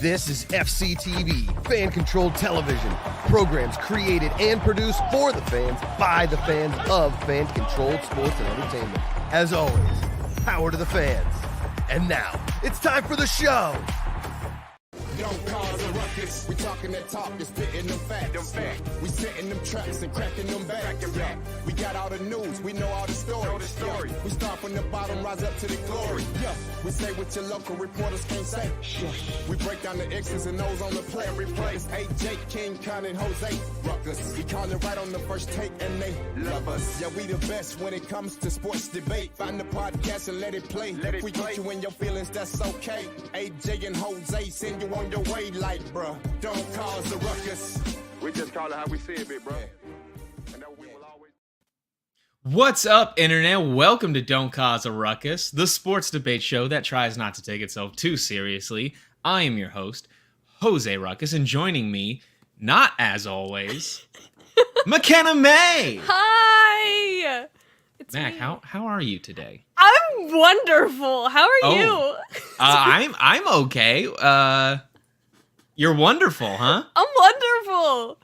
This is FCTV, fan-controlled television. Programs created and produced for the fans, by the fans, of fan-controlled sports and entertainment. As always, power to the fans. And now, it's time for the show. Don't cause a ruckus. We talking that talk, just spitting them facts. We setting them traps and cracking them back. We got all the news, we know all the stories. We start from the bottom, rise up to the glory. We say what your local reporters can't say. We break down the X's and O's on the play. It's AJ, King, Khah and Jose Ruckus. We call it right on the first take and they love us. Yeah, we the best when it comes to sports debate. Find the podcast and let it play. If we get you in your feelings, that's okay. AJ and Jose send you on your way like, bruh, don't cause a ruckus. We just call it how we see it, big bro. And that we will always. What's up, Internet? Welcome to Don't Cause a Ruckus, the sports debate show that tries not to take itself too seriously. I am your host, Jose Ruckus, and joining me, not as always, McKenna May. Hi! It's Mac, me. how are you today? I'm wonderful. How are you? I'm okay. You're wonderful, huh? I'm wonderful.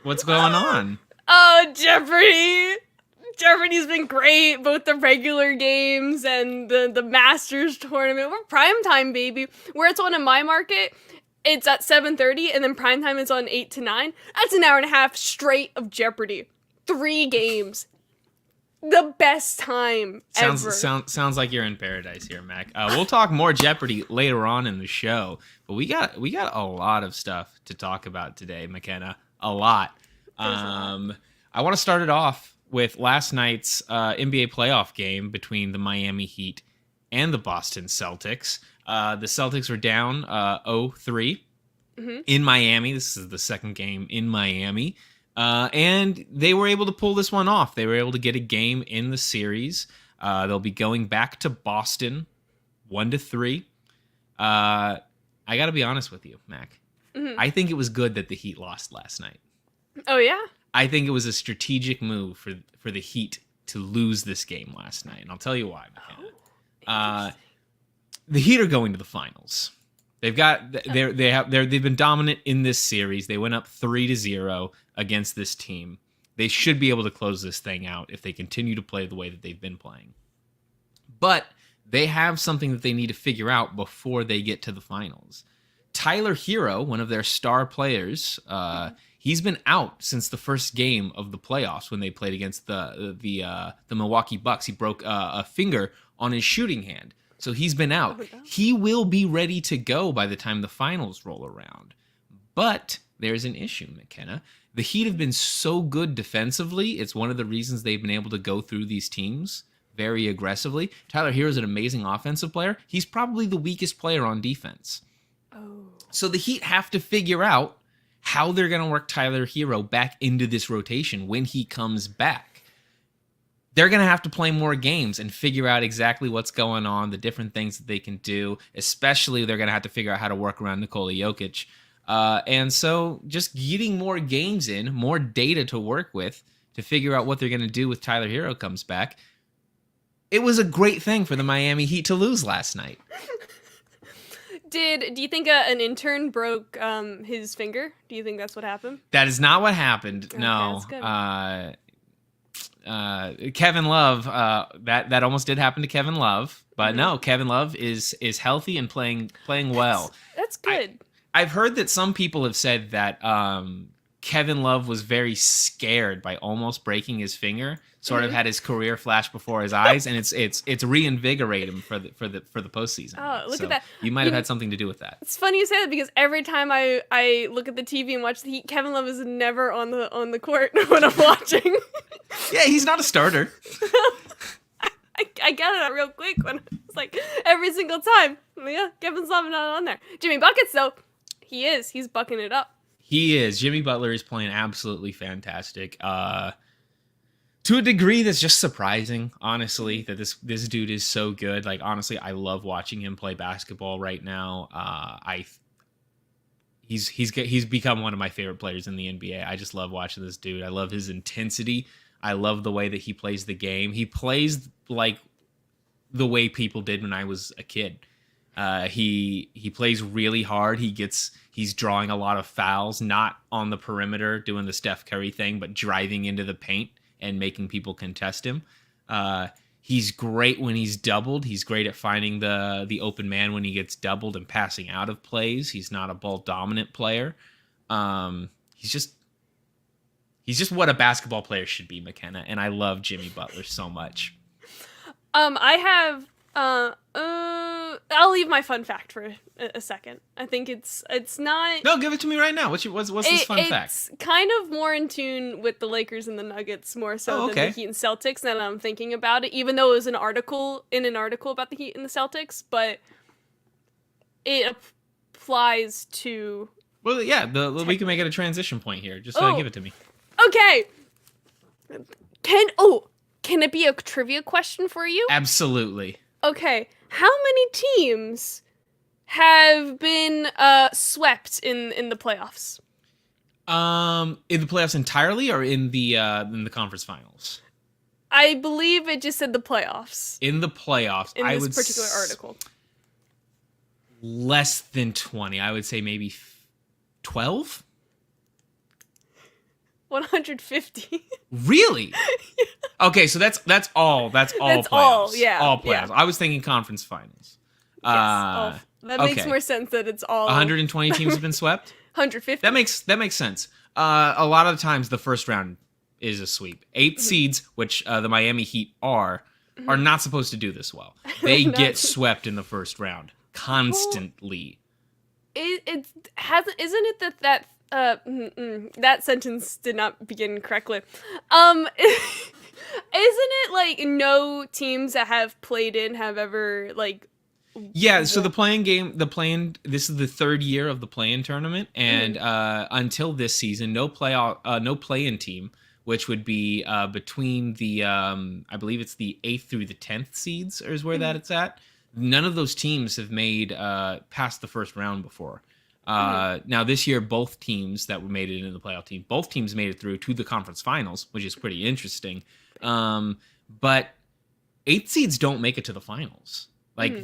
What's going on? Oh, Jeopardy! Jeopardy's been great, both the regular games and the Masters tournament. We're primetime, baby. Where it's on in my market, it's at 7:30, and then primetime is on 8 to 9. That's an hour and a half straight of Jeopardy. 3 games. The best time ever. Sounds like you're in paradise here, Mac. We'll talk more Jeopardy later on in the show, but we got a lot of stuff to talk about today, McKenna. A lot. I want to start it off with last night's NBA playoff game between the Miami Heat and the Boston Celtics. The Celtics were down 0-3 in Miami. This is the second game in Miami. And they were able to pull this one off. They were able to get a game in the series. They'll be going back to Boston 1-3. I got to be honest with you, Mac. I think it was good that the Heat lost last night. Oh, yeah? I think it was a strategic move for the Heat to lose this game last night. And I'll tell you why, McKenna. The Heat are going to the finals. They've been dominant in this series. They went up 3-0 against this team. They should be able to close this thing out if they continue to play the way that they've been playing. But they have something that they need to figure out before they get to the finals. Tyler Hero, one of their star players, he's been out since the first game of the playoffs when they played against the Milwaukee Bucks. He broke a finger on his shooting hand. So he's been out. He will be ready to go by the time the finals roll around. But there's an issue, McKenna. The Heat have been so good defensively. It's one of the reasons they've been able to go through these teams very aggressively. Tyler Hero is an amazing offensive player. He's probably the weakest player on defense. So the Heat have to figure out how they're going to work Tyler Hero back into this rotation when he comes back. They're going to have to play more games and figure out exactly what's going on, the different things that they can do. Especially, they're going to have to figure out how to work around Nikola Jokic. And so just getting more games in, more data to work with to figure out what they're going to do with Tyler Hero comes back. It was a great thing for the Miami Heat to lose last night. Do you think an intern broke his finger? Do you think that's what happened? That is not what happened. Okay, No. that's good. Kevin Love, that almost did happen to Kevin Love, but no, Kevin Love is healthy and playing well. That's good. I've heard that some people have said that Kevin Love was very scared by almost breaking his finger, sort of had his career flash before his eyes, and it's reinvigorated him for the postseason. Oh, look at that! You might have had something to do with that. It's funny you say that because every time I look at the TV and watch the Heat, Kevin Love is never on the court when I'm watching. Yeah, he's not a starter. I got it out real quick when it's like every single time. Yeah, Kevin Love not on there. Jimmy Buckets though, he's bucking it up. He is. Jimmy Butler is playing absolutely fantastic. To a degree that's just surprising, honestly, that this dude is so good. Like, honestly, I love watching him play basketball right now. He's become one of my favorite players in the NBA. I just love watching this dude. I love his intensity. I love the way that he plays the game. He plays like the way people did when I was a kid. He plays really hard. He's drawing a lot of fouls, not on the perimeter doing the Steph Curry thing, but driving into the paint and making people contest him. He's great when he's doubled. He's great at finding the open man when he gets doubled and passing out of plays. He's not a ball dominant player. He's just what a basketball player should be, McKenna. And I love Jimmy Butler so much. I have I'll leave my fun fact for a second. I think it's not. No, give it to me right now. What's this fun fact? It's kind of more in tune with the Lakers and the Nuggets more so than the Heat and Celtics. Now that I'm thinking about it, even though it was an article about the Heat and the Celtics, but it applies to. Well, yeah, we can make it a transition point here. Just give it to me. Okay. Can it be a trivia question for you? Absolutely. Okay. How many teams have been swept in the playoffs? In the playoffs entirely, or in the conference finals? I believe it just said the playoffs. In the playoffs, in this particular article. Less than 20. I would say maybe 12. 150. Really? Yeah. Okay, so that's all. That's playoffs. All, yeah. All playoffs. Yeah. I was thinking conference finals. Yes, that makes more sense that it's all. 120 teams have been swept. 150. That makes sense. A lot of the times the first round is a sweep. 8 seeds, which the Miami Heat are not supposed to do this well. They get swept in the first round constantly. It hasn't. Isn't it that that sentence did not begin correctly. Isn't it like no teams that have played in have ever like? Yeah, so this is the third year of the play-in tournament, and until this season, no play-in team, which would be between the I believe it's the 8th through the 10th seeds is where that it's at. None of those teams have made past the first round before. Now this year, both teams that were made it into the playoff team, both teams made it through to the conference finals, which is pretty interesting. But 8 seeds don't make it to the finals. Like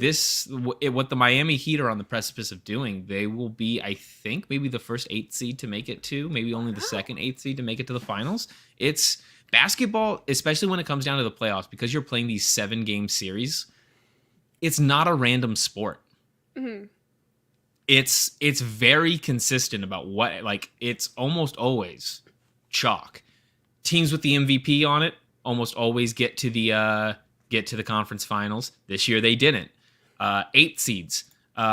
what the Miami Heat are on the precipice of doing, they will be, I think, maybe the first 8 seed to make it to, maybe only the second 8 seed to make it to the finals. It's basketball, especially when it comes down to the playoffs, because you're playing these 7-game series. It's not a random sport. Mm-hmm. It's very consistent about what, like, it's almost always chalk. Teams with the MVP on it almost always get to the conference finals. This year they didn't. 8 seeds. We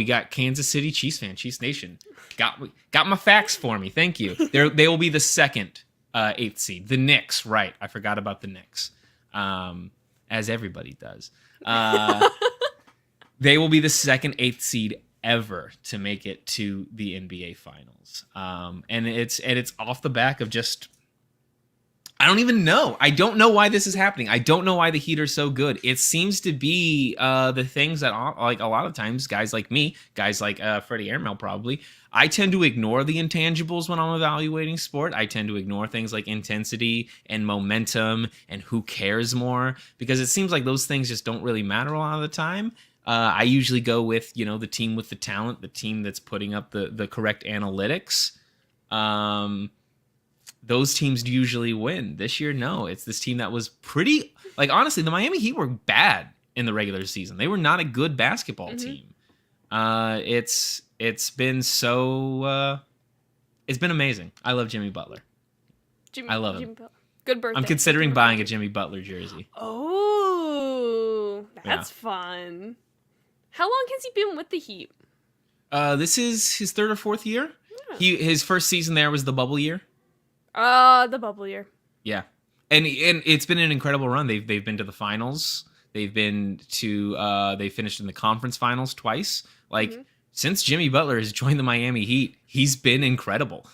got Kansas City Chiefs fan, Chiefs Nation. Got my facts for me. Thank you. They will be the second 8th seed. The Knicks, right? I forgot about the Knicks. As everybody does. They will be the second 8th seed ever to make it to the NBA Finals. And it's off the back of just, I don't even know. I don't know why this is happening. I don't know why the Heat are so good. It seems to be the things that, like, a lot of times, guys like me, guys like Freddie Airmail probably, I tend to ignore the intangibles when I'm evaluating sport. I tend to ignore things like intensity and momentum and who cares more, because it seems like those things just don't really matter a lot of the time. I usually go with, the team with the talent, the team that's putting up the correct analytics. Those teams usually win. This year, no. It's this team that was pretty, like, honestly, the Miami Heat were bad in the regular season. They were not a good basketball team. It's been so, it's been amazing. I love Jimmy Butler. I love him. Good birthday. I'm considering buying a Jimmy Butler jersey. Oh, that's fun. How long has he been with the Heat? This is his 3rd or 4th year. Yeah. His first season there was the bubble year. The bubble year. Yeah, and it's been an incredible run. They've been to the finals. They've been to they finished in the conference finals twice. Like, since Jimmy Butler has joined the Miami Heat, he's been incredible.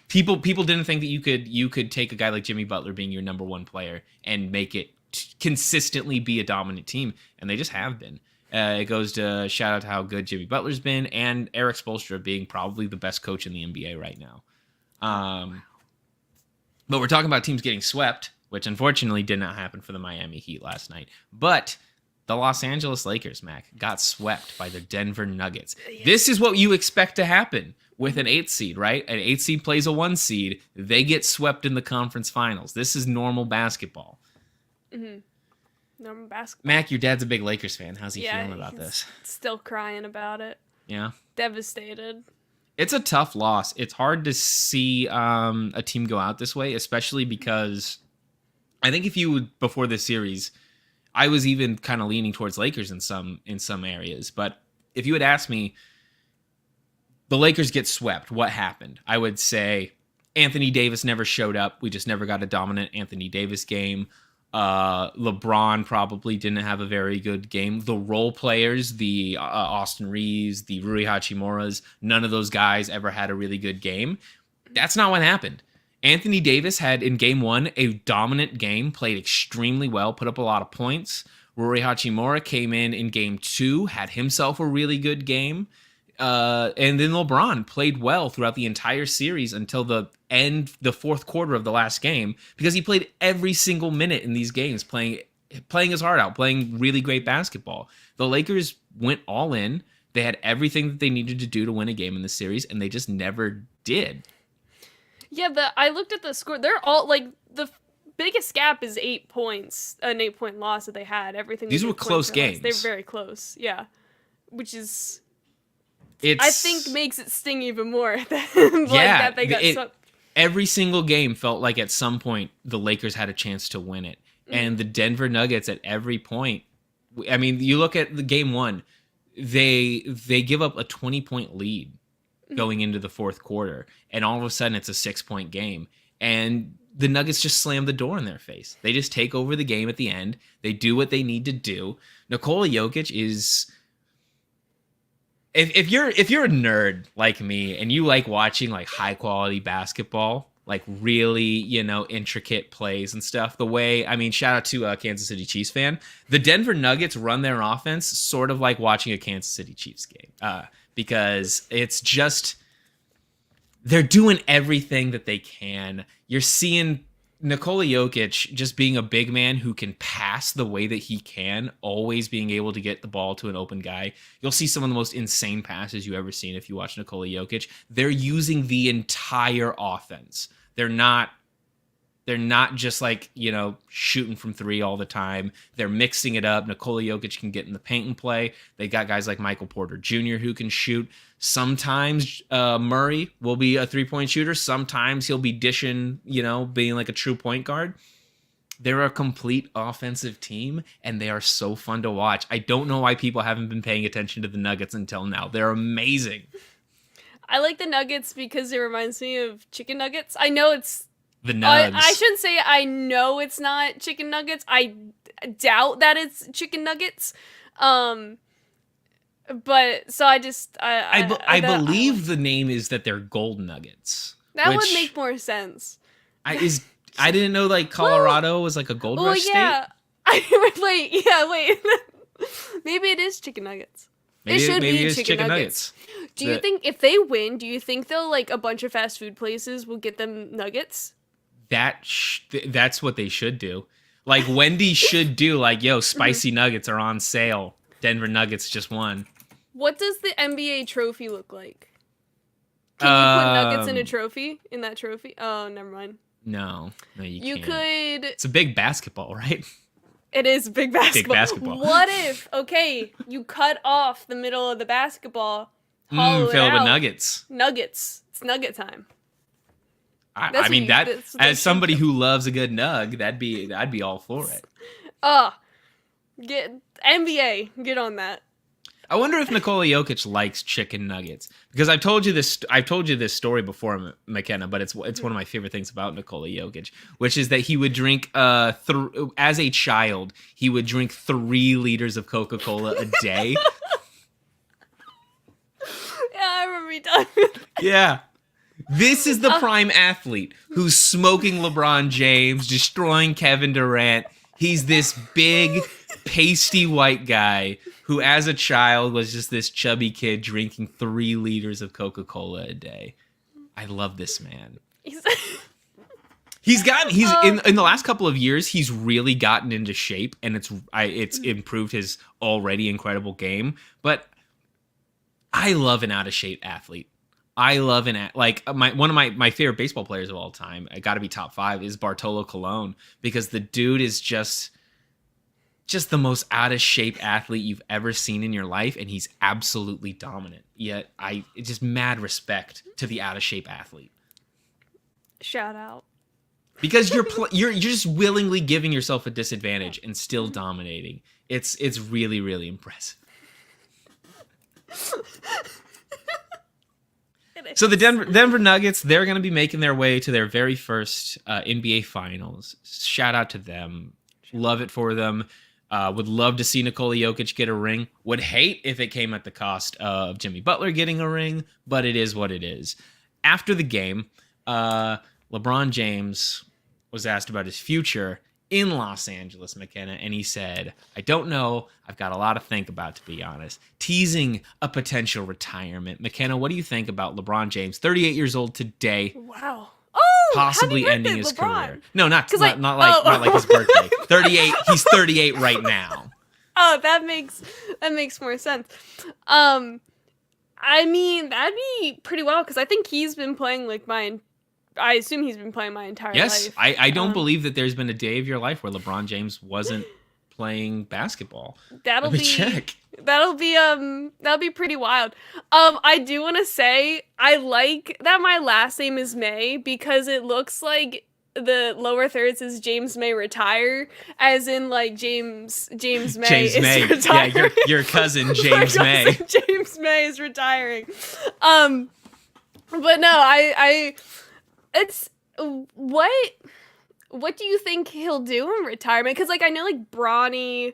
People didn't think that you could take a guy like Jimmy Butler being your number 1 player and make it consistently be a dominant team, and they just have been. It goes to shout out to how good Jimmy Butler's been, and Eric Spoelstra being probably the best coach in the NBA right now. But we're talking about teams getting swept, which unfortunately did not happen for the Miami Heat last night. But The Los Angeles Lakers, Mac, got swept by the Denver Nuggets. This is what you expect to happen with an 8th seed, right? An 8th seed plays a 1 seed. They get swept in the conference finals. This is normal basketball. Normal basketball. Mac, your dad's a big Lakers fan. How's he feeling about he's this? Still crying about it. Yeah. Devastated. It's a tough loss. It's hard to see a team go out this way, especially because I think if you would, before this series, I was even kind of leaning towards Lakers in some areas. But if you had asked me, the Lakers get swept, what happened? I would say Anthony Davis never showed up. We just never got a dominant Anthony Davis game. LeBron probably didn't have a very good game. The role players, the Austin Reeves, the Rui Hachimuras, none of those guys ever had a really good game. That's not what happened. Anthony Davis had, in game 1, a dominant game, played extremely well, put up a lot of points. Rui Hachimura came in game 2, had himself a really good game. And then LeBron played well throughout the entire series until the fourth quarter of the last game, because he played every single minute in these games, playing his heart out, playing really great basketball. The Lakers went all in. They had everything that they needed to do to win a game in the series, and they just never did. Yeah, I looked at the score. They're all like the biggest gap is 8 points, an 8-point loss that they had. Everything. These were close games. They're very close. Yeah, which is. It's, I think makes it sting even more that they got swept. Every single game felt like at some point the Lakers had a chance to win it. And the Denver Nuggets at every point, I mean, you look at the game 1, they give up a 20-point lead going into the fourth quarter, and all of a sudden it's a 6-point game. And the Nuggets just slam the door in their face. They just take over the game at the end. They do what they need to do. Nikola Jokic is... If you're a nerd like me and you like watching like high quality basketball, like really, intricate plays and stuff, shout out to a Kansas City Chiefs fan. The Denver Nuggets run their offense sort of like watching a Kansas City Chiefs game, because it's just, they're doing everything that they can. You're seeing Nikola Jokic just being a big man who can pass the way that he can, always being able to get the ball to an open guy. You'll see some of the most insane passes you've ever seen if you watch Nikola Jokic. They're using the entire offense. They're not just like, shooting from 3 all the time. They're mixing it up. Nikola Jokic can get in the paint and play. They got guys like Michael Porter Jr. who can shoot. Sometimes Murray will be a 3-point shooter. Sometimes he'll be dishing, being like a true point guard. They're a complete offensive team, and they are so fun to watch. I don't know why people haven't been paying attention to the Nuggets until now. They're amazing. I like the Nuggets because it reminds me of chicken nuggets. I know it's the Nugs. I shouldn't say I know it's not chicken nuggets. I doubt that it's chicken nuggets. But so I believe the name is that they're gold nuggets. That would make more sense. I didn't know like Colorado was like a gold rush state. Wait. Maybe it is chicken nuggets. Maybe it's chicken nuggets. Do you think if they win, do you think they'll like a bunch of fast food places will get them nuggets? That's what they should do. Like Wendy's should do like, yo, spicy nuggets are on sale. Denver Nuggets just won. What does the NBA trophy look like? Can you put nuggets in a trophy? In that trophy? Oh, never mind. No, you can't. Could. It's a big basketball, right? It is big basketball. Big basketball. What if, you cut off the middle of the basketball, hollow it fill it out. with nuggets. Nuggets. It's nugget time. As somebody who loves a good nug, I'd be all for it. Get NBA, get on that. I wonder if Nikola Jokic likes chicken nuggets, because I've told you this story before, McKenna, but it's one of my favorite things about Nikola Jokic, which is that he would drink as a child, he would drink 3 liters of Coca-Cola a day. Yeah, I remember you talking about that. Yeah. This is the prime athlete who's smoking LeBron James, destroying Kevin Durant. He's this big, pasty white guy who, as a child, was just this chubby kid drinking 3 liters of Coca-Cola a day. I love this man. He's in the last couple of years, he's really gotten into shape, and it's improved his already incredible game. But I love an out of shape athlete. I love one of my favorite baseball players of all time. I got to be top 5 is Bartolo Colon, because the dude is just the most out of shape athlete you've ever seen in your life, and he's absolutely dominant. Yet it's just mad respect to the out of shape athlete. Shout out. Because you're just willingly giving yourself a disadvantage and still dominating. It's really, really impressive. So the Denver Nuggets, they're going to be making their way to their very first NBA Finals. Shout out to them. Love it for them. Would love to see Nikola Jokic get a ring. Would hate if it came at the cost of Jimmy Butler getting a ring, but it is what it is. After the game, LeBron James was asked about his future in Los Angeles, McKenna, and he said, "I don't know. I've got a lot to think about, to be honest." Teasing a potential retirement. McKenna, what do you think about LeBron James, 38 years old today? Wow. Oh, possibly happy ending birthday, his LeBron. career. No, not not like his birthday. 38. He's 38 right now. Oh, that makes more sense. I mean, that'd be pretty well, because I think he's been playing I assume he's been playing my entire Yes, life. I don't believe that there's been a day of your life where LeBron James wasn't playing basketball. That'll Let me check. That'll be pretty wild. I do want to say I like that my last name is May, because it looks like the lower thirds is James May retire, as in like James May James is May. retiring. Yeah, your cousin James May. James May is retiring. But no, it's what do you think he'll do in retirement? Because I know Bronny,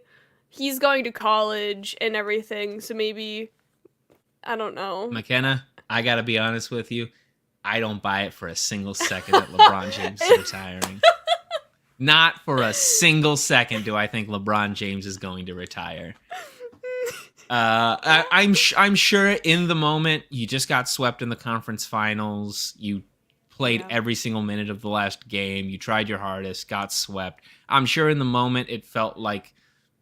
he's going to college and everything, so maybe I don't know. McKenna, I gotta be honest with you. I don't buy it for a single second that LeBron James is retiring. Not for a single second do I think LeBron James is going to retire. I'm sure in the moment you just got swept in the conference finals. You played every single minute of the last game. You tried your hardest, got swept. I'm sure in the moment it felt like,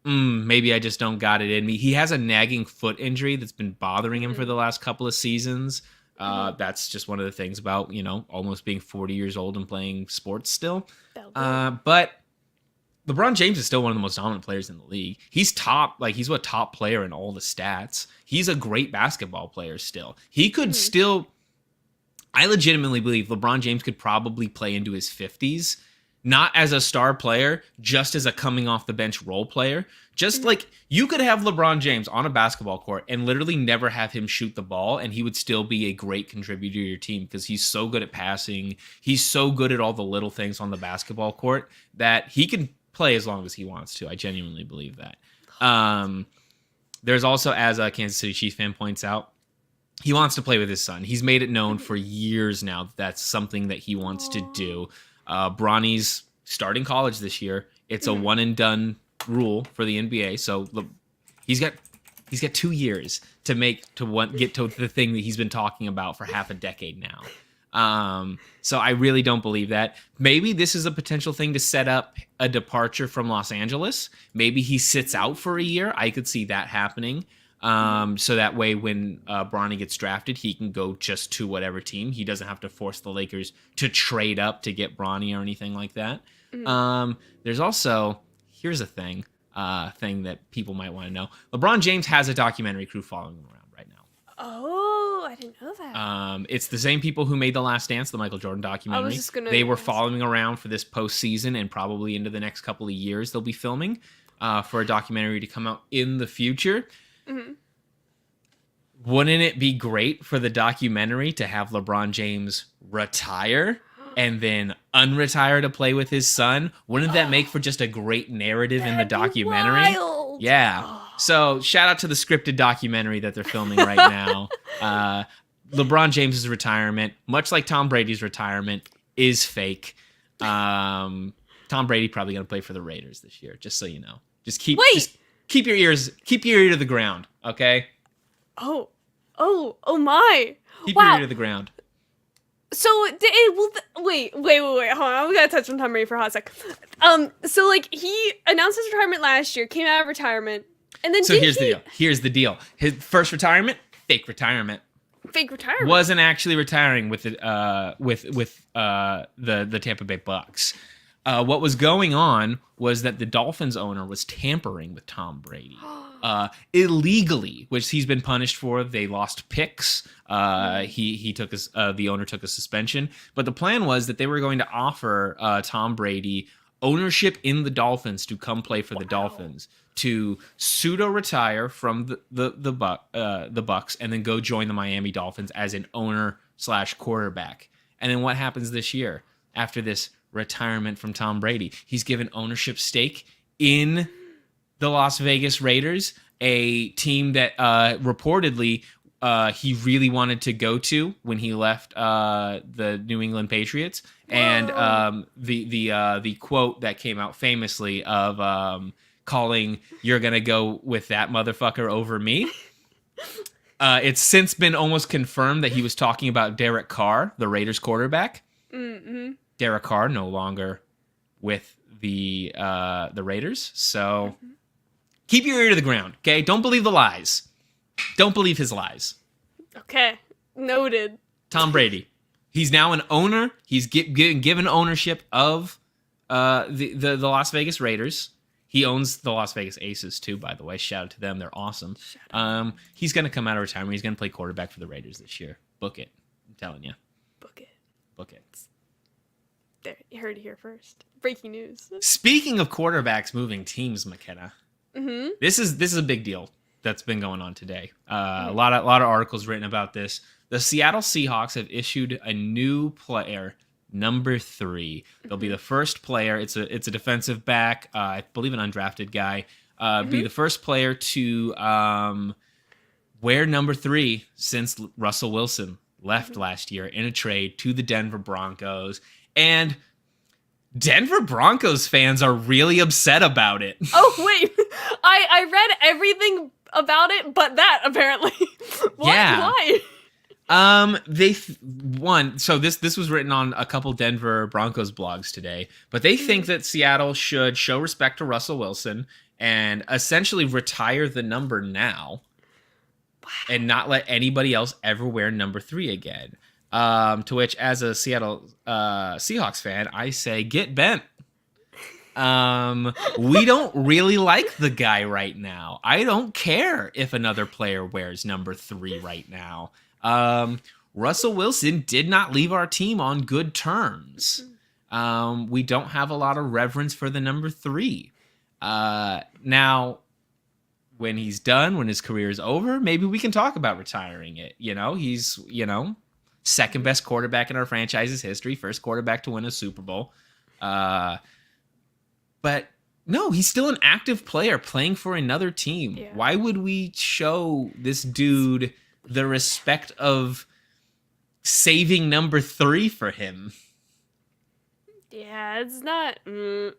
maybe I just don't got it in me. He has a nagging foot injury that's been bothering him for the last couple of seasons. That's just one of the things about, almost being 40 years old and playing sports still. But LeBron James is still one of the most dominant players in the league. He's top, he's a top player in all the stats. He's a great basketball player still. He could still, I legitimately believe LeBron James could probably play into his 50s, not as a star player, just as a coming off the bench role player. Just you could have LeBron James on a basketball court and literally never have him shoot the ball, and he would still be a great contributor to your team, because he's so good at passing. He's so good at all the little things on the basketball court that he can play as long as he wants to. I genuinely believe that. There's also, as a Kansas City Chiefs fan points out, he wants to play with his son. He's made it known for years now that that's something that he wants to do. Bronny's starting college this year. It's a one and done rule for the NBA. So he's got 2 years to get to the thing that he's been talking about for half a decade now. So I really don't believe that. Maybe this is a potential thing to set up a departure from Los Angeles. Maybe he sits out for a year. I could see that happening. So that way when Bronny gets drafted, he can go just to whatever team. He doesn't have to force the Lakers to trade up to get Bronny or anything like that. There's also, here's a thing that people might want to know. LeBron James has a documentary crew following him around right now. Oh, I didn't know that. It's the same people who made The Last Dance, the Michael Jordan documentary. They were following around for this postseason, and probably into the next couple of years they'll be filming for a documentary to come out in the future. Wouldn't it be great for the documentary to have LeBron James retire and then unretire to play with his son? Wouldn't that make for just a great narrative in the documentary? Wild. Yeah. So shout out to the scripted documentary that they're filming right now. LeBron James's retirement, much like Tom Brady's retirement, is fake. Tom Brady probably going to play for the Raiders this year, just so you know. Just keep your ear to the ground, okay? Oh my. Keep your ear to the ground. So, wait. Hold on. I'm gonna touch on Tom Brady for a hot sec. So like he announced his retirement last year, came out of retirement, and then So here's the deal. Here's the deal. His first retirement, fake retirement. Fake retirement. Wasn't actually retiring with the Tampa Bay Bucks. What was going on was that the Dolphins owner was tampering with Tom Brady illegally, which he's been punished for. They lost picks. He took the owner took a suspension. But the plan was that they were going to offer Tom Brady ownership in the Dolphins to come play for the Dolphins, to pseudo retire from the Bucks and then go join the Miami Dolphins as an owner / quarterback. And then what happens this year after this retirement from Tom Brady? He's given ownership stake in the Las Vegas Raiders, a team that reportedly he really wanted to go to when he left the New England Patriots. Whoa. And the quote that came out famously of calling "you're gonna go with that motherfucker over me." It's since been almost confirmed that he was talking about Derek Carr, the Raiders quarterback. Mm-hmm. Derek Carr no longer with the Raiders, so keep your ear to the ground, okay? Don't believe the lies. Don't believe his lies. Okay, noted. Tom Brady, he's now an owner. He's given ownership of the Las Vegas Raiders. He owns the Las Vegas Aces too, by the way. Shout out to them; they're awesome. He's going to come out of retirement. He's going to play quarterback for the Raiders this year. Book it. I'm telling you. Book it. Book it. There, you heard it here first. Breaking news. Speaking of quarterbacks moving teams, McKenna, this is a big deal that's been going on today. A lot of articles written about this. The Seattle Seahawks have issued a new player, number 3. They'll be the first player. It's a defensive back, I believe an undrafted guy. Be the first player to wear number 3 since Russell Wilson left last year in a trade to the Denver Broncos. And Denver Broncos fans are really upset about it. Oh, wait. I read everything about it, but that apparently. Yeah. Why? So this was written on a couple Denver Broncos blogs today, but they think that Seattle should show respect to Russell Wilson and essentially retire the number now and not let anybody else ever wear number 3 again. To which, as a Seattle Seahawks fan, I say, get bent. We don't really like the guy right now. I don't care if another player wears number 3 right now. Russell Wilson did not leave our team on good terms. We don't have a lot of reverence for the number 3. Now, when he's done, when his career is over, maybe we can talk about retiring it. He's, second best quarterback in our franchise's history, first quarterback to win a Super Bowl. But no, he's still an active player playing for another team. Yeah. Why would we show this dude the respect of saving number 3 for him? Yeah, it's not. No,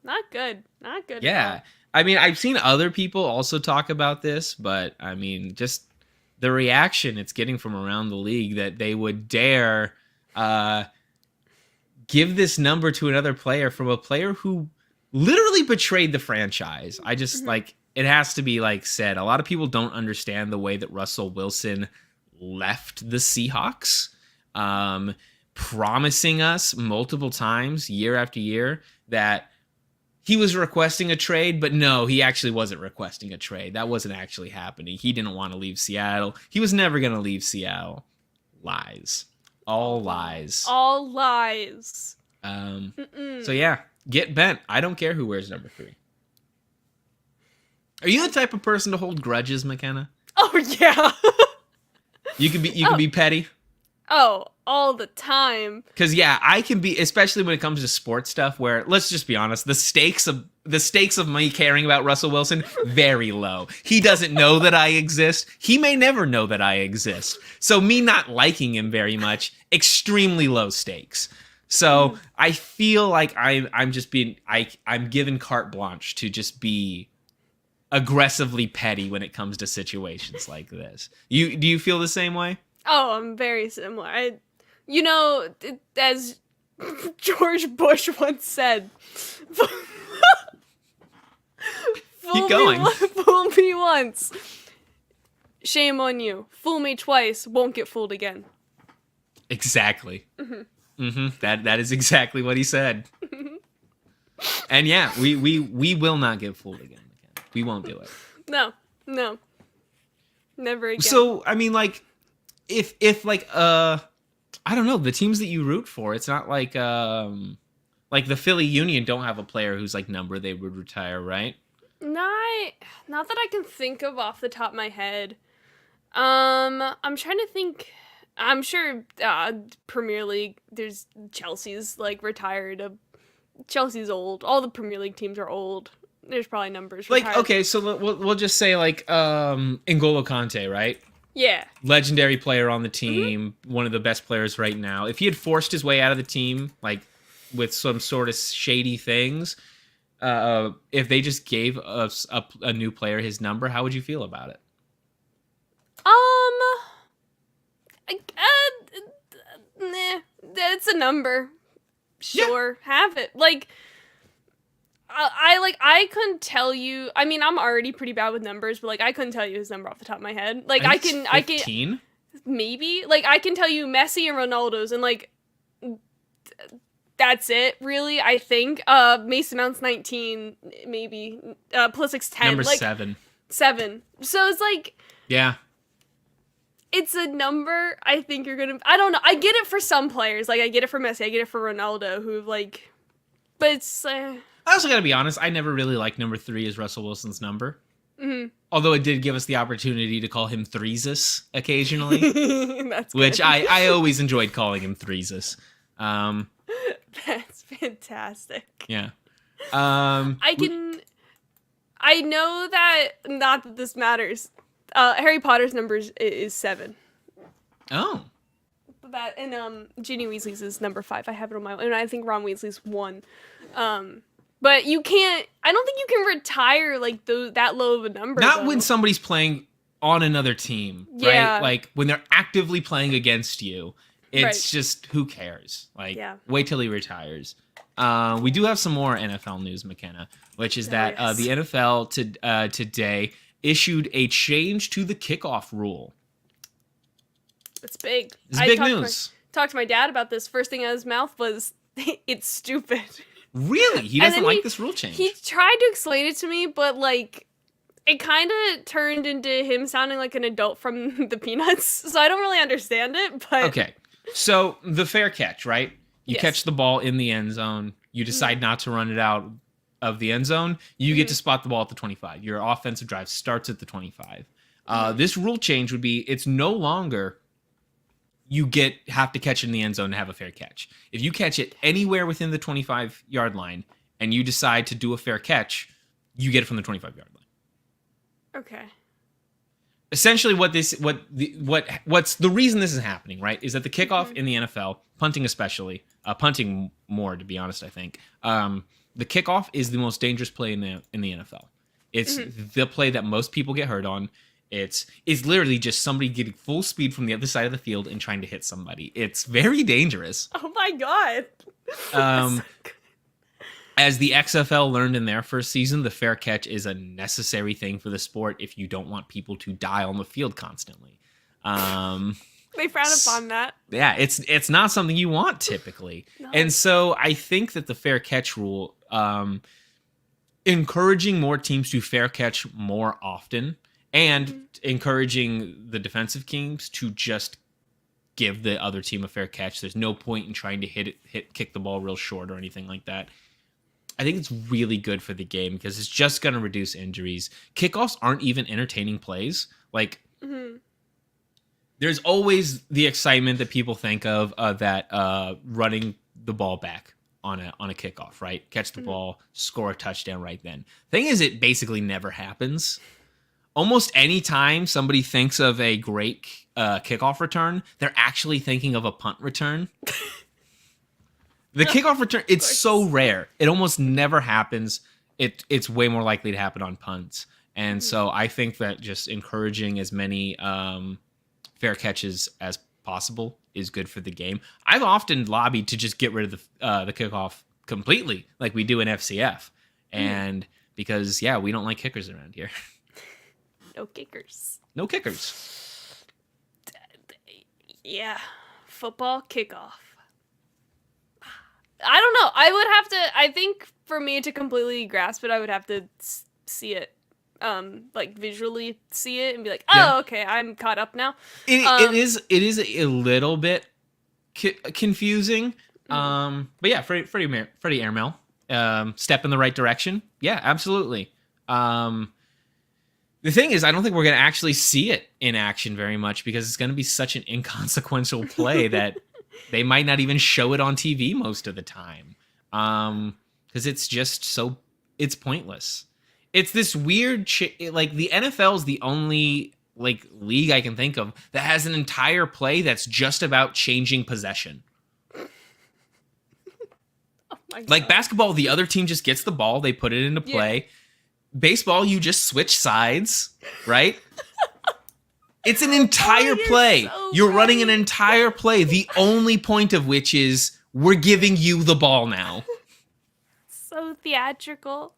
not good. Not good. Yeah. I mean, I've seen other people also talk about this, but I mean, just the reaction it's getting from around the league that they would dare give this number to another player from a player who literally betrayed the franchise. I just it has to be said. A lot of people don't understand the way that Russell Wilson left the Seahawks, promising us multiple times, year after year, that he was requesting a trade, but no, he actually wasn't requesting a trade. That wasn't actually happening. He didn't want to leave Seattle. He was never going to leave Seattle. Lies. All lies. All lies. So yeah, get bent. I don't care who wears number 3. Are you the type of person to hold grudges, McKenna? Oh yeah. You can be petty. Oh, all the time. Because yeah, I can be, especially when it comes to sports stuff. Where let's just be honest, the stakes of me caring about Russell Wilson very low. He doesn't know that I exist. He may never know that I exist. So me not liking him very much, extremely low stakes. So I feel like I'm just being I'm given carte blanche to just be aggressively petty when it comes to situations like this. Do you feel the same way? Oh, I'm very similar. As George Bush once said, Keep going. Fool me once. Shame on you. Fool me twice. Won't get fooled again. Exactly. That is exactly what he said. And yeah, we will not get fooled again. We won't do it. No. Never again. So, I mean, like, if like, I don't know, the teams that you root for, it's not like the Philly Union don't have a player whose, like, number they would retire, right? Not that I can think of off the top of my head. I'm trying to think. I'm sure Premier League, there's Chelsea's, like, retired. Chelsea's old. All the Premier League teams are old. There's probably numbers retired. Like, okay, so we'll just say, like, N'Golo Kante, right? Yeah. Legendary player on the team, one of the best players right now. If he had forced his way out of the team, like, with some sort of shady things, if they just gave us a new player his number, how would you feel about it? It's a number. Sure, yeah. Have it. Like, I couldn't tell you. I mean, I'm already pretty bad with numbers, but, like, I couldn't tell you his number off the top of my head. Like, I can 15? Maybe. Like, I can tell you Messi and Ronaldo's, and, like, that's it, really, I think. Mason Mount's 19, maybe. Pulisic's 10. Number like, 7. 7. So it's like... Yeah. It's a number I think you're gonna... I don't know. I get it for some players. Like, I get it for Messi. I get it for Ronaldo, who, like... But it's... I also gotta be honest, I never really liked number 3 as Russell Wilson's number. Mm-hmm. Although it did give us the opportunity to call him Threesus occasionally. That's good. Which I always enjoyed calling him Threesus. That's fantastic. Yeah. I know that... Not that this matters. Harry Potter's number is 7. Oh. That and Ginny Weasley's is number 5. I have it on my, and I think Ron Weasley's 1. But you can't. I don't think you can retire like that low of a number. Not when somebody's playing on another team, right? Like when they're actively playing against you. It's just who cares? Like wait till he retires. We do have some more NFL news, McKenna, which is that the NFL today issued a change to the kickoff rule. It's big. It's big news. Talked to my dad about this. First thing out of his mouth was, it's stupid. Really? He doesn't like this rule change. He tried to explain it to me, but, like, it kind of turned into him sounding like an adult from the Peanuts. So I don't really understand it, but... Okay. So the fair catch, right? You catch the ball in the end zone. You decide not to run it out of the end zone. You get to spot the ball at the 25. Your offensive drive starts at the 25. This rule change would be, it's no longer you have to catch it in the end zone to have a fair catch. If you catch it anywhere within the 25-yard line and you decide to do a fair catch, you get it from the 25-yard line. Okay. Essentially, what's the reason this is happening, right? Is that the kickoff in the NFL, punting especially, punting more, to be honest, I think. The kickoff is the most dangerous play in the NFL. It's the play that most people get hurt on. It's literally just somebody getting full speed from the other side of the field and trying to hit somebody. It's very dangerous. Oh my god. As the XFL learned in their first season, the fair catch is a necessary thing for the sport if you don't want people to die on the field constantly. They frown upon that. Yeah, it's not something you want typically. No. And so I think that the fair catch rule, encouraging more teams to fair catch more often and encouraging the defensive teams to just give the other team a fair catch. There's no point in trying to kick the ball real short or anything like that. I think it's really good for the game because it's just going to reduce injuries. Kickoffs aren't even entertaining plays. Like, there's always the excitement that people think of that running the ball back on a kickoff, right? Catch the ball, score a touchdown right then. Thing is, it basically never happens. Almost any time somebody thinks of a great kickoff return, they're actually thinking of a punt return. The kickoff return, it's so rare. It almost never happens. It's way more likely to happen on punts. And so I think that just encouraging as many fair catches as possible is good for the game. I've often lobbied to just get rid of the kickoff completely, like we do in FCF, and because we don't like kickers around here. No kickers. No kickers. Yeah, football kickoff. I don't know. I think for me to completely grasp it, I would have to see it, like visually see it and be like, oh, okay, I'm caught up now. It is a little bit confusing. But yeah, Freddie Airmail, step in the right direction. Yeah, absolutely. The thing is, I don't think we're going to actually see it in action very much because it's going to be such an inconsequential play that they might not even show it on TV most of the time. Because it's just it's pointless. It's this weird, like the NFL is the only like league I can think of that has an entire play that's just about changing possession. Like basketball, the other team just gets the ball, they put it into play. Yeah. Baseball, you just switch sides, right? It's an entire play. So You're running an entire play, the only point of which is we're giving you the ball now. So theatrical.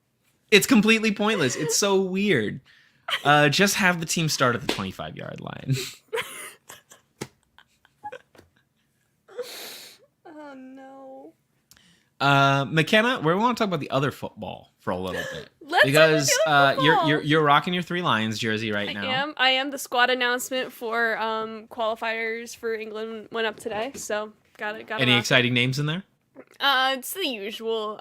It's completely pointless. It's so weird. Just have the team start at the 25-yard line. Oh, no. McKenna, we want to talk about the other football for a little bit. Because you're rocking your Three Lions jersey right now. I am. The squad announcement for qualifiers for England went up today, so got it. Any exciting names in there? It's the usual.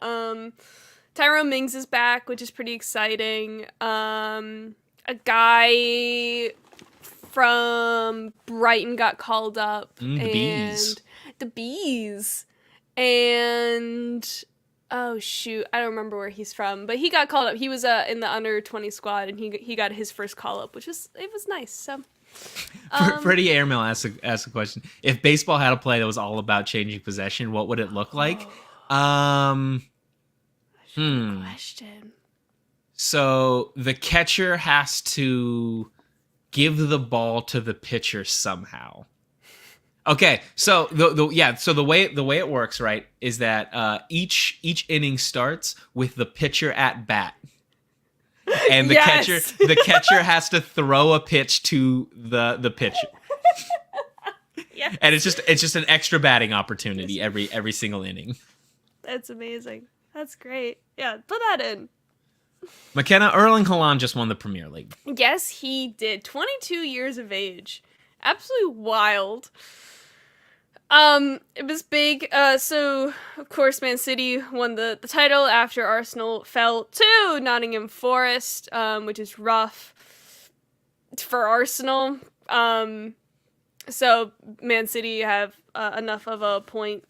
Tyrone Mings is back, which is pretty exciting. A guy from Brighton got called up. The Bees. The Bees. And oh shoot, I don't remember where he's from, but he got called up. He was in the under 20 squad, and he got his first call up, which was nice. So, Freddie Airmail asked a question: if baseball had a play that was all about changing possession, what would it look like? Question. So the catcher has to give the ball to the pitcher somehow. Okay, so the way it works, right, is that each inning starts with the pitcher at bat, and the catcher has to throw a pitch to the pitcher. Yes. And it's just an extra batting opportunity every single inning. That's amazing. That's great. Yeah, put that in. McKenna, Erling Haaland just won the Premier League. Yes, he did. 22 years of age. Absolutely wild. It was big. So of course Man City won the title after Arsenal fell to Nottingham Forest, which is rough for Arsenal. So Man City have enough of a point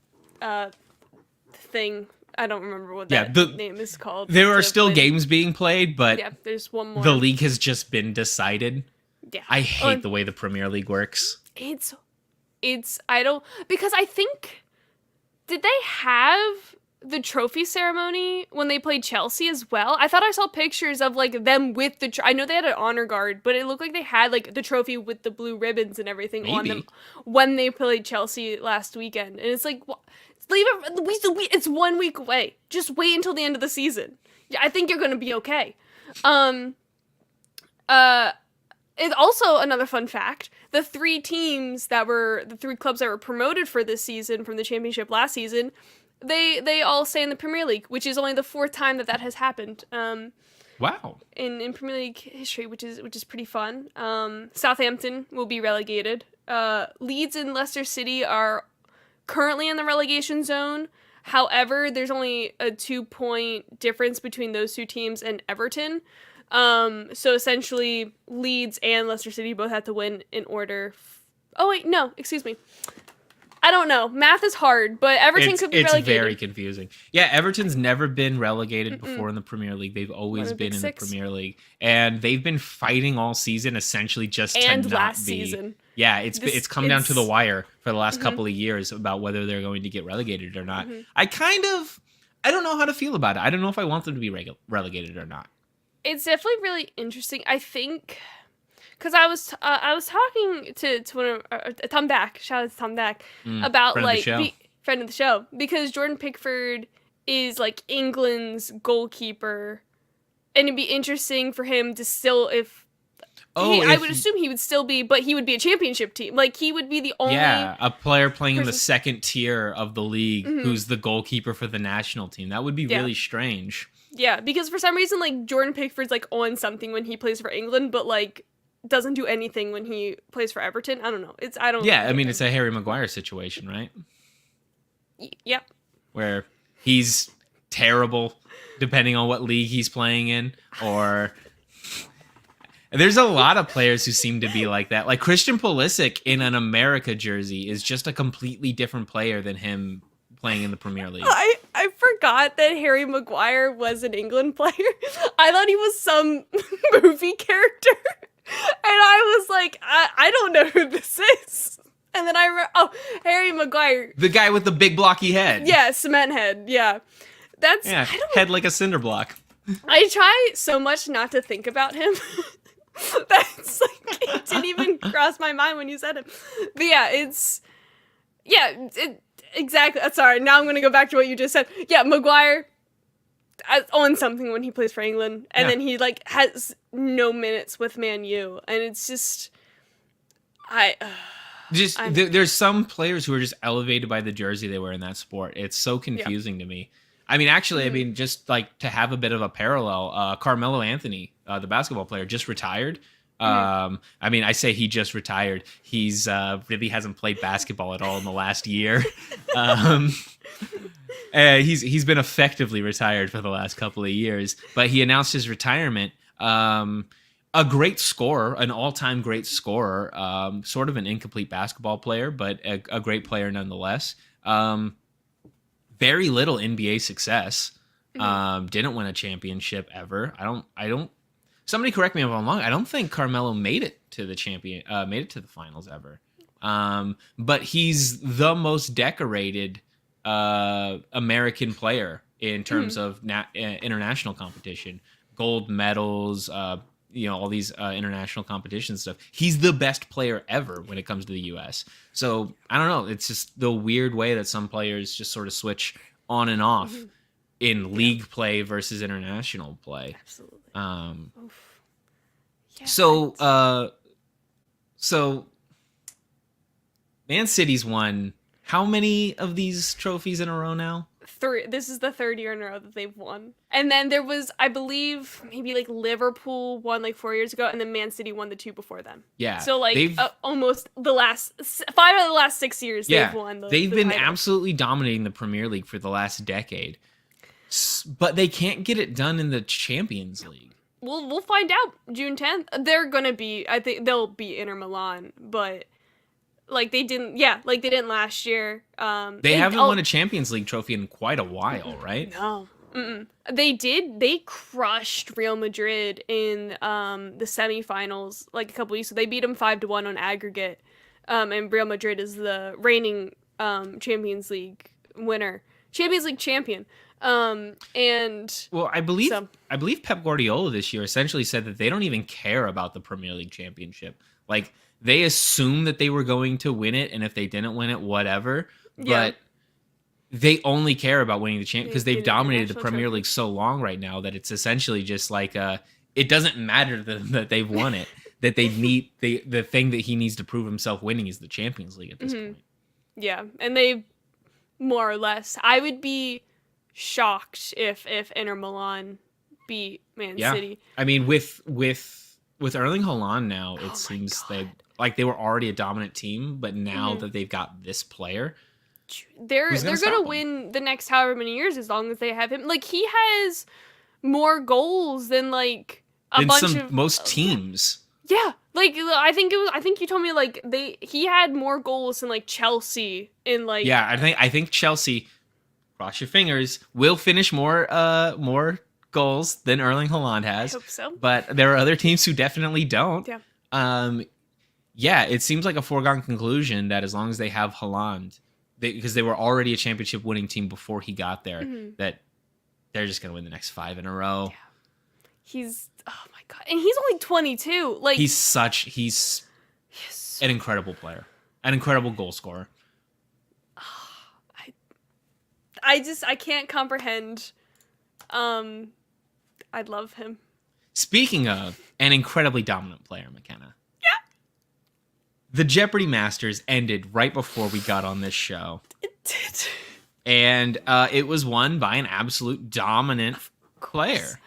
thing. I don't remember what that name is called. There are still games being played, but there's one more. The league has just been decided. Yeah. I hate the way the Premier League works. Because I think, did they have the trophy ceremony when they played Chelsea as well? I thought I saw pictures of like them with I know they had an honor guard, but it looked like they had like the trophy with the blue ribbons and everything on them when they played Chelsea last weekend. And it's like, leave it. It's 1 week away. Just wait until the end of the season. Yeah, I think you're gonna be okay. It's also another fun fact. The three clubs that were promoted for this season from the championship last season, they all stay in the Premier League, which is only the fourth time that has happened. Wow. In Premier League history, which is pretty fun. Southampton will be relegated. Leeds and Leicester City are currently in the relegation zone. However, there's only a 2-point difference between those two teams and Everton. So essentially, Leeds and Leicester City both have to win in order. Oh wait, no, excuse me. I don't know. Math is hard, but Everton could be relegated. It's very confusing. Yeah, Everton's never been relegated before in the Premier League. They've always been in the Premier League, and they've been fighting all season, essentially just to not last be. Season. Yeah, it's come down to the wire for the last couple of years about whether they're going to get relegated or not. I don't know how to feel about it. I don't know if I want them to be relegated or not. It's definitely really interesting. I think because I was talking to one of Tom Dack, shout out to Tom Dack, about friend of the like show. friend of the show, because Jordan Pickford is like England's goalkeeper, and it'd be interesting for him to still I would assume he would still be, but he would be a championship team. Like, he would be the only... Yeah, a player playing in the person- second tier of the league who's the goalkeeper for the national team. That would be really strange. Yeah, because for some reason, like, Jordan Pickford's, like, on something when he plays for England, but, like, doesn't do anything when he plays for Everton. I don't know. Yeah, I mean, it's a Harry Maguire situation, right? Yep. Where he's terrible, depending on what league he's playing in, or... There's a lot of players who seem to be like that. Like Christian Pulisic in an America jersey is just a completely different player than him playing in the Premier League. I forgot that Harry Maguire was an England player. I thought he was some movie character. And I was like, I don't know who this is. And then Harry Maguire. The guy with the big blocky head. Yeah, cement head. Yeah. That's... Yeah, I don't head like a cinder block. I try so much not to think about him. That's like, it didn't even cross my mind when you said it. But yeah, exactly. Sorry, now I'm going to go back to what you just said. Yeah, Maguire on something when he plays for England, and then he like has no minutes with Man U, and it's just there's some players who are just elevated by the jersey they wear in that sport. It's so confusing to me. I mean, actually, I mean, just like to have a bit of a parallel, Carmelo Anthony, the basketball player, just retired. I mean, I say he just retired. He's really hasn't played basketball at all in the last year. He's been effectively retired for the last couple of years, but he announced his retirement. A great scorer, an all-time great scorer, sort of an incomplete basketball player, but a great player nonetheless. Very little NBA success. Didn't win a championship ever. I don't. Somebody correct me if I'm wrong. I don't think Carmelo made it to the finals ever. But he's the most decorated American player in terms of international competition, gold medals. All these international competition stuff. He's the best player ever when it comes to the U.S. So I don't know. It's just the weird way that some players just sort of switch on and off in league play versus international play. absolutely. So Man City's won how many of these trophies in a row now? 3. This is the 3rd year in a row that they've won. And then there was, I believe, maybe like Liverpool won like 4 years ago, and then Man City won the 2 before them. Yeah. So like almost the last 5 of the last 6 years they've won. They've been title. absolutely dominating the Premier League for the last decade, but they can't get it done in the Champions League. We'll find out June 10th. They're gonna be. I think they'll be Inter Milan, but. Like they didn't last year. They haven't won a Champions League trophy in quite a while, right? No. They did. They crushed Real Madrid in the semifinals like a couple weeks ago. They beat them 5-1 on aggregate. And Real Madrid is the reigning Champions League winner, Champions League champion. I believe Pep Guardiola this year essentially said that they don't even care about the Premier League championship. Like. They assumed that they were going to win it, and if they didn't win it, whatever. But they only care about winning the champion because they've dominated the Premier League so long right now that it's essentially just like it doesn't matter that they've won it. That they need the thing that he needs to prove himself winning is the Champions League at this point. Yeah, and they more or less. I would be shocked if Inter Milan beat Man City. I mean, with Erling Haaland now, it seems they were already a dominant team, but now that they've got this player, they're gonna win the next however many years as long as they have him. Like he has more goals than like most teams. Yeah, like I think you told me like he had more goals than like Chelsea in like. Yeah, I think Chelsea, cross your fingers, will finish more goals than Erling Haaland has. I hope so. But there are other teams who definitely don't. Yeah. It seems like a foregone conclusion that as long as they have Haaland, because they were already a championship winning team before he got there, that they're just going to win the next 5 in a row. He's oh my god, and he's only 22. Like He's an incredible player, an incredible goal scorer. I can't comprehend. I love him. Speaking of an incredibly dominant player, McKenna. Yeah. The Jeopardy Masters ended right before we got on this show. It did. And it was won by an absolute dominant player.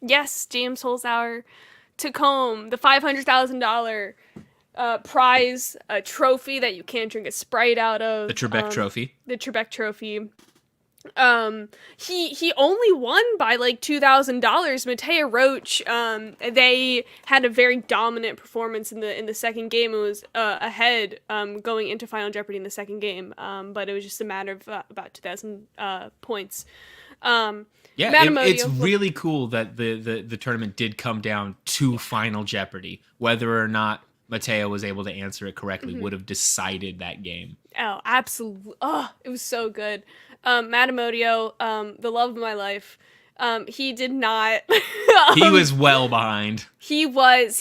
Yes, James Holzhauer took home the $500,000 prize, a trophy that you can't drink a Sprite out of. The Trebek Trophy. The Trebek Trophy. He only won by like $2,000. Mateo Roach, they had a very dominant performance in the second game. It was ahead going into Final Jeopardy in the second game, but it was just a matter of about 2,000 points. It's really cool that the tournament did come down to Final Jeopardy. Whether or not Mateo was able to answer it correctly would have decided that game. Oh, absolutely. Oh, it was so good. Matamodio, the love of my life. He did not. He was well behind. Because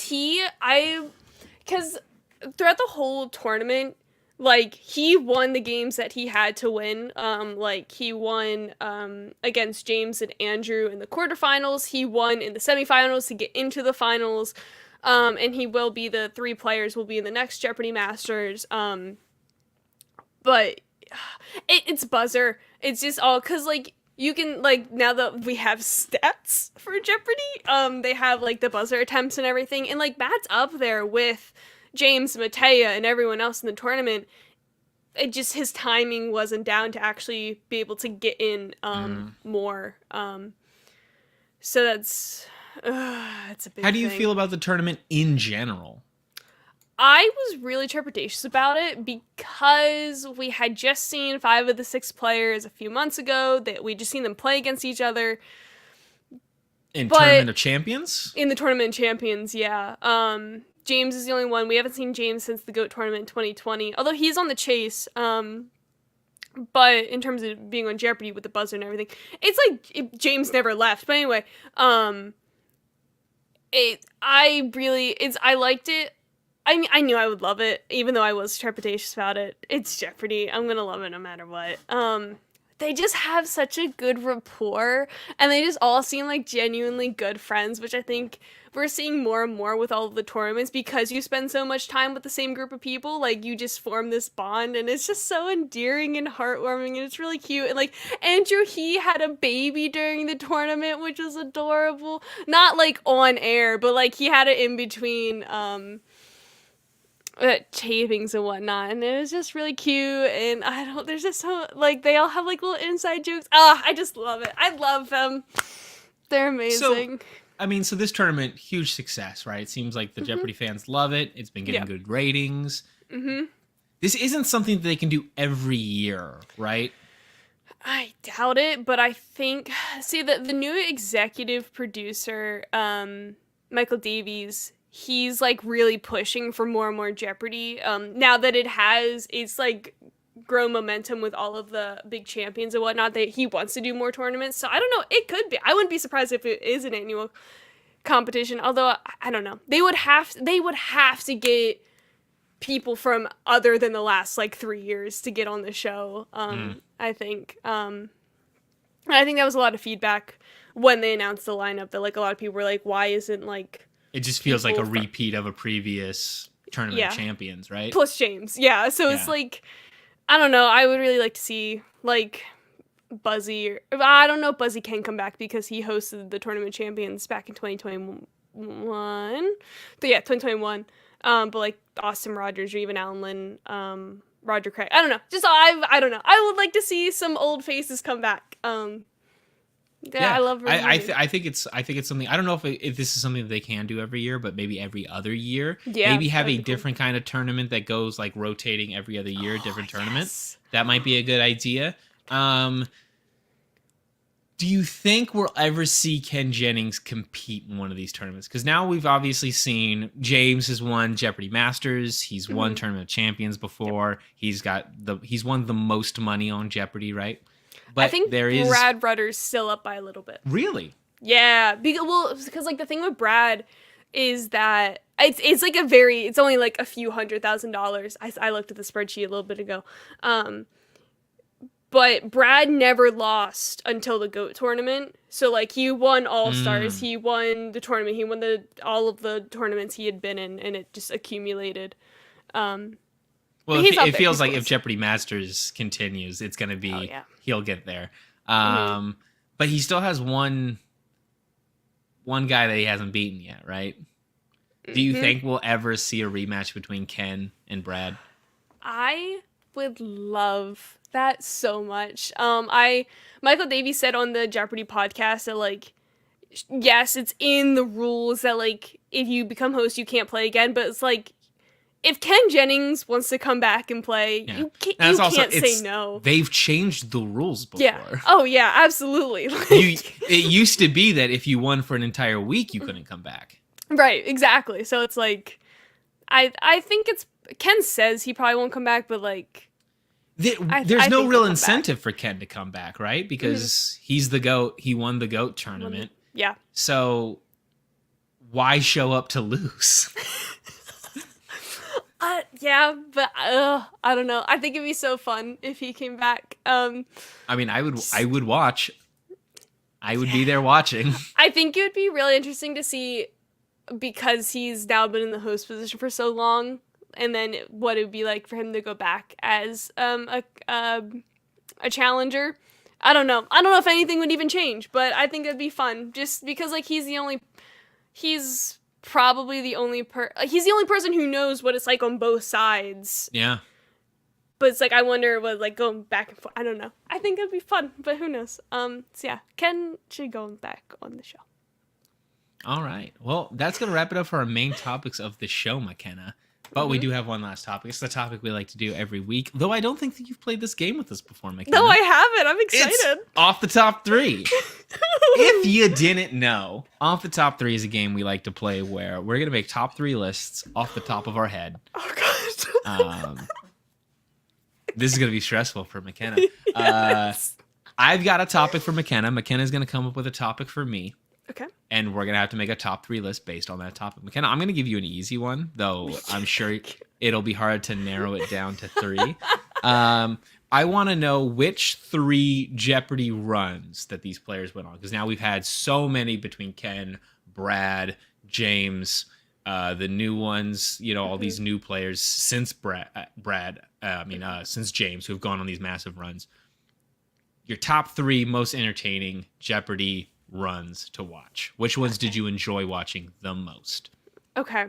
throughout the whole tournament, like, he won the games that he had to win. Like, he won against James and Andrew in the quarterfinals. He won in the semifinals to get into the finals. And he will be, the 3 players will be in the next Jeopardy Masters. But it's buzzer. It's just all, because, like, you can, like, now that we have stats for Jeopardy, they have, like, the buzzer attempts and everything. And, like, Matt's up there with James, Mattea, and everyone else in the tournament. It just, his timing wasn't down to actually be able to get in more. So that's a big How do you thing. feel about the tournament in general? I was really trepidatious about it because we had just seen 5 of the 6 players a few months ago. That we just seen them play against each other. Tournament of Champions? In the Tournament of Champions, yeah. James is the only one. We haven't seen James since the GOAT tournament in 2020. Although he's on the chase. But in terms of being on Jeopardy with the buzzer and everything, it's like James never left. But anyway, I liked it. I knew I would love it, even though I was trepidatious about it. It's Jeopardy. I'm gonna love it no matter what. They just have such a good rapport, and they just all seem like genuinely good friends, which I think we're seeing more and more with all of the tournaments, because you spend so much time with the same group of people, like, you just form this bond, and it's just so endearing and heartwarming, and it's really cute. And, like, Andrew, he had a baby during the tournament, which was adorable. Not, like, on air, but, like, he had it in between, tapings and whatnot, and it was just really cute. And there's just so, like, they all have, like, little inside jokes. I just love it. I love them. They're amazing. So this tournament, huge success, right? It seems like the Jeopardy fans love it. It's been getting good ratings. This isn't something that they can do every year, right? I doubt it, but I think, see, the new executive producer, Michael Davies, he's, like, really pushing for more and more Jeopardy. Now that it's, like, grown momentum with all of the big champions and whatnot, that he wants to do more tournaments. So I don't know. It could be. I wouldn't be surprised if it is an annual competition. Although, I don't know. They would have to get people from other than the last, like, 3 years to get on the show. I think. I think that was a lot of feedback when they announced the lineup, that, like, a lot of people were like, why isn't, like, it just feels like a repeat of a previous tournament of champions, right? Plus James. Yeah. So it's like, I don't know. I would really like to see, like, Buzzy. I don't know if Buzzy can come back because he hosted the Tournament of Champions back in 2021. But yeah, 2021. But, like, Austin Rogers or even Alan Lynn, Roger Craig. I don't know. Just, I don't know. I would like to see some old faces come back. I love it. I think it's something. I don't know if this is something that they can do every year, but maybe every other year. Yeah, maybe have a different kind of tournament that goes, like, rotating every other year, different tournaments. That might be a good idea. Do you think we'll ever see Ken Jennings compete in one of these tournaments? Because now we've obviously seen James has won Jeopardy Masters. He's won Tournament of Champions before. Yep. He's won the most money on Jeopardy, right? But I think Brad Rudder's still up by a little bit. Really? Yeah, because like the thing with Brad is that it's like it's only like a few $100,000. I looked at the spreadsheet a little bit ago. But Brad never lost until the GOAT tournament. So like he won All Stars, he won the tournament, he won all of the tournaments he had been in, and it just accumulated. Well, it feels like if Jeopardy Masters continues, it's gonna be he'll get there. But he still has one guy that he hasn't beaten yet, right? Do you think we'll ever see a rematch between Ken and Brad? I would love that so much. Michael Davies said on the Jeopardy podcast that like, yes, it's in the rules that like if you become host you can't play again, but it's like if Ken Jennings wants to come back and play, you can't say no. They've changed the rules before. Yeah. Oh yeah, absolutely. It used to be that if you won for an entire week, you couldn't come back. Right. Exactly. So it's like, I think Ken says he probably won't come back, but like, there's no real incentive for Ken to come back, right? Because he's the GOAT. He won the GOAT tournament. Yeah. So why show up to lose? Yeah, but I don't know. I think it'd be so fun if he came back. I mean, I would watch. I would be there watching. I think it would be really interesting to see because he's now been in the host position for so long, and then what it would be like for him to go back as a challenger. I don't know. I don't know if anything would even change, but I think it'd be fun just because like he's probably the only he's the only person who knows what it's like on both sides. Yeah. But it's like I wonder what like going back and forth. I don't know. I think it'd be fun, but who knows? So yeah, Ken should go back on the show. All right. Well, that's gonna wrap it up for our main topics of the show, McKenna. But we do have one last topic. It's the topic we like to do every week. Though I don't think that you've played this game with us before, McKenna. No, I haven't. I'm excited. It's Off the Top 3. If you didn't know, Off the Top 3 is a game we like to play where we're going to make top 3 lists off the top of our head. Oh, God. This is going to be stressful for McKenna. Yes. I've got a topic for McKenna. McKenna's going to come up with a topic for me. Okay. And we're going to have to make a top 3 list based on that topic. McKenna, I'm going to give you an easy one, though I'm sure it'll be hard to narrow it down to 3. I want to know which 3 Jeopardy runs that these players went on. Because now we've had so many between Ken, Brad, James, the new ones, all these new players since since James, who have gone on these massive runs. Your top 3 most entertaining Jeopardy runs to watch. Which ones did you enjoy watching the most? Okay.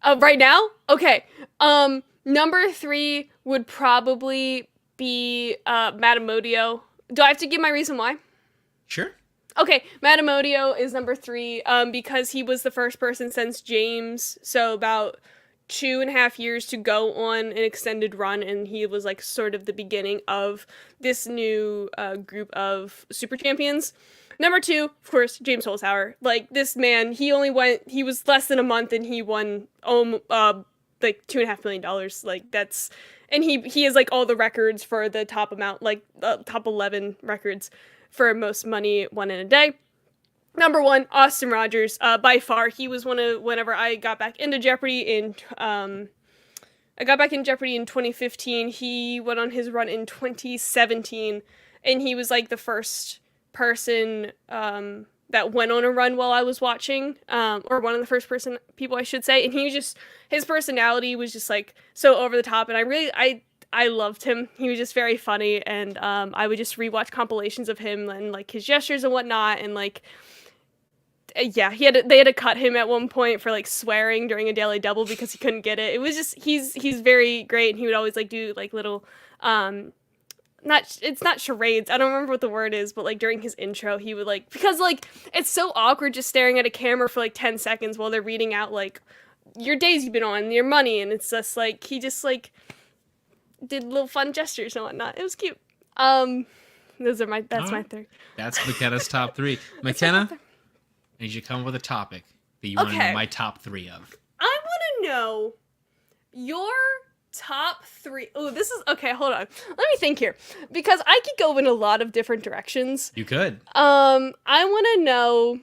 Right now? Okay. Number 3 would probably be Matamodio. Do I have to give my reason why? Sure. Okay, Matamodio is number 3 because he was the first person since James, so about 2.5 years to go on an extended run, and he was like sort of the beginning of this new group of super champions. Number 2, of course, James Holzhauer. Like, this man, he was less than a month and he won like $2.5 million. Like, that's, and he has like all the records for the top amount, like top 11 records for most money won in a day. Number 1, Austin Rogers. By far, he was whenever I got back into Jeopardy in 2015. He went on his run in 2017, and he was like the first person that went on a run while I was watching, or one of the first people I should say, and his personality was just like so over the top, and I loved him. He was just very funny, and I would just rewatch compilations of him and like his gestures and whatnot, and like yeah, they had to cut him at one point for like swearing during a daily double because he couldn't get it. It was just he's very great, and he would always like do like little it's not charades. I don't remember what the word is, but like during his intro, he would like, because like it's so awkward just staring at a camera for like 10 seconds while they're reading out like your days you've been on, your money, and it's just like he just like did little fun gestures and whatnot. It was cute. That's my 3rd. That's McKenna's top 3. McKenna, I need you to come up with a topic that you want to know my top 3 of. I want to know your Top 3. Oh, this is okay. Hold on. Let me think here, because I could go in a lot of different directions. You could. I want to know.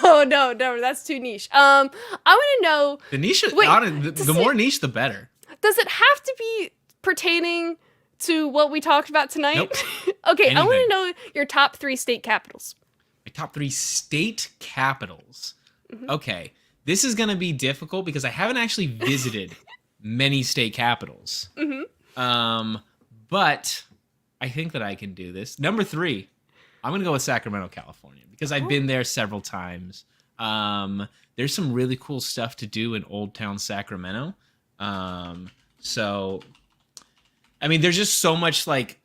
Oh no, that's too niche. I want to know. The niche. Wait, the more niche, the better. Does it have to be pertaining to what we talked about tonight? Nope. Okay, I want Anything. to know your top 3 state capitals. My top 3 state capitals. Mm-hmm. Okay, this is gonna be difficult because I haven't actually visited many state capitals. But I think that I can do this. Number 3, I'm gonna go with Sacramento, California, because I've been there several times. There's some really cool stuff to do in Old Town Sacramento. So, I mean, there's just so much, like,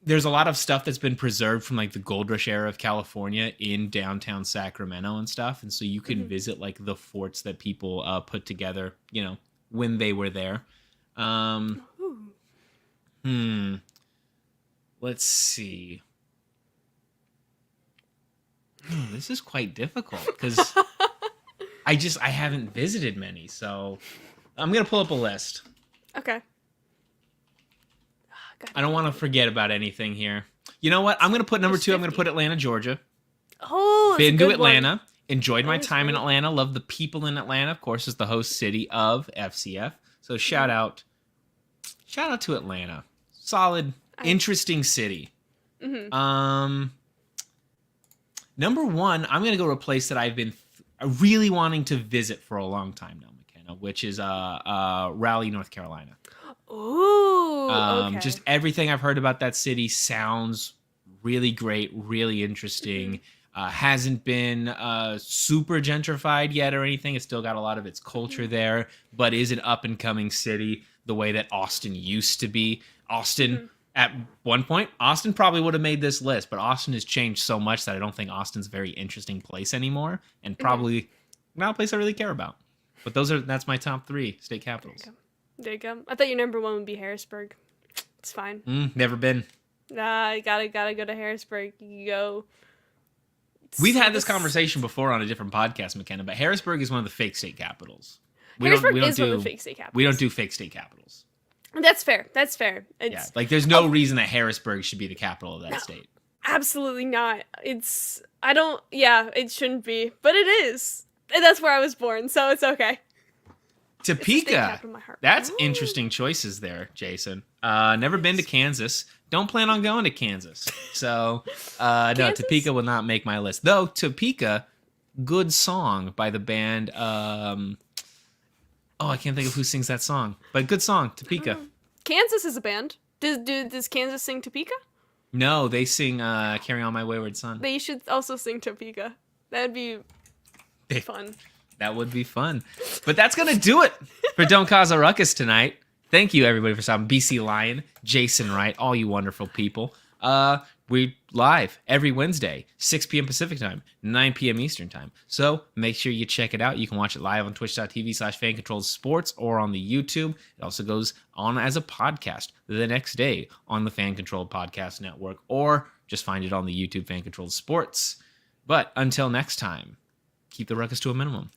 there's a lot of stuff that's been preserved from, like, the gold rush era of California in downtown Sacramento and stuff. And so you can visit, like, the forts that people put together, you know, when they were there. Let's see. This is quite difficult because I haven't visited many. So I'm going to pull up a list. Okay. I don't want to forget about anything here. You know what? I'm going to put number 2. I'm going to put Atlanta, Georgia. Oh, that's Been a to good Atlanta. one. Enjoyed my Atlanta's time in great. Atlanta. Love the people in Atlanta. Of course, is the host city of FCF. So shout out to Atlanta. Solid, interesting city. Number 1, I'm going to go to a place that I've been really wanting to visit for a long time now, McKenna, which is Raleigh, North Carolina. Ooh, okay. Just everything I've heard about that city sounds really great, really interesting. Hasn't been super gentrified yet or anything. It's still got a lot of its culture there, but is an up-and-coming city the way that Austin used to be. Austin, at one point, Austin probably would have made this list, but Austin has changed so much that I don't think Austin's a very interesting place anymore, and probably not a place I really care about. But that's my top 3 state capitals. There you go. I thought your number 1 would be Harrisburg. It's fine. Never been. Nah, you gotta go to Harrisburg. You go. We've had this conversation before on a different podcast, McKenna, but Harrisburg is one of the fake state capitals. Harrisburg is one of the fake state capitals. We don't do fake state capitals. That's fair. It's, Yeah, like there's no reason that Harrisburg should be the capital of that state. Absolutely not. It shouldn't be, but it is. And that's where I was born, so it's okay. Topeka. capital of my heart. That's Ooh. interesting choices there, Jason. Never been to Kansas. Don't plan on going to Kansas. So, no, Kansas? Topeka will not make my list. Though, Topeka, good song by the band. I can't think of who sings that song. But good song, Topeka. Kansas is a band. Does Kansas sing Topeka? No, they sing Carry On My Wayward Son. They should also sing Topeka. That'd be fun. That would be fun. But that's going to do it for Don't Cause a Ruckus tonight. Thank you, everybody, for stopping. BC Lion, Jason Wright, all you wonderful people. We live every Wednesday, 6 p.m. Pacific time, 9 p.m. Eastern time. So make sure you check it out. You can watch it live on twitch.tv/fancontrolledsports or on the YouTube. It also goes on as a podcast the next day on the Fan Controlled Podcast Network, or just find it on the YouTube Fan Controlled Sports. But until next time, keep the ruckus to a minimum.